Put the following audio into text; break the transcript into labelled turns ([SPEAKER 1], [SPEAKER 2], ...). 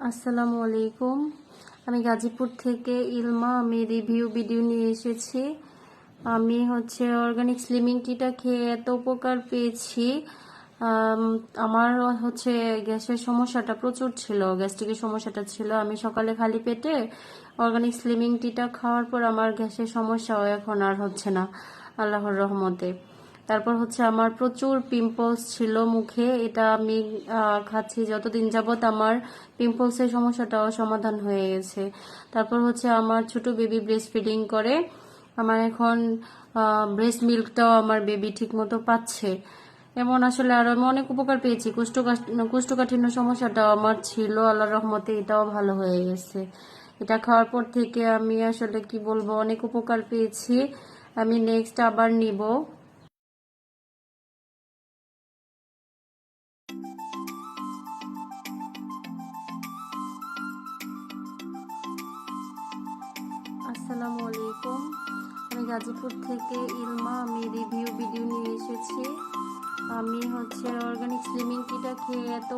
[SPEAKER 1] আসসালামু আলাইকুম। আমি গাজীপুর থেকে ইলমা। আমি রিভিউ ভিডিও নিয়ে এসেছি। আমি অর্গানিক স্লিমিং টিটা খেয়ে এত উপকার পেয়েছি। আমার গ্যাসের সমস্যাটা প্রচুর ছিল, গ্যাস্ট্রিকের সমস্যাটা ছিল। আমি সকালে খালি পেটে অর্গানিক স্লিমিং টিটা খাওয়ার পর আমার গ্যাসের সমস্যাও এখন আর হচ্ছে না, আল্লাহর রহমতে। তারপর আমার প্রচুর পিম্পলস ছিল মুখে। এটা আমি খাচ্ছি যতদিন যাবত আমার পিম্পলসের সমস্যাটাও সমাধান হয়ে গেছে। তারপর আমার ছোট বেবি ব্রেস্ট ফিডিং করে। আমার এখন ব্রেস্ট মিল্কটাও আমার বেবি ঠিক মতো পাচ্ছে। এমন আসলে আরো আমি অনেক উপকার পেয়েছি। কোষ্ঠকাঠিন্য সমস্যাটাও আমার ছিল, আল্লাহর রহমতে এটাও ভালো হয়ে গেছে। এটা খাওয়ার পর থেকে আমি আসলে কি বলবো, অনেক উপকার পেয়েছি। আমি নেক্সট আবার নিব। আসসালামু আলাইকুম। আমি গাজীপুর থেকে ইলমা। আমি রিভিউ ভিডিও নিয়ে এসেছি। আমি অর্গানিক স্লিমিং টিটা খেয়ে এত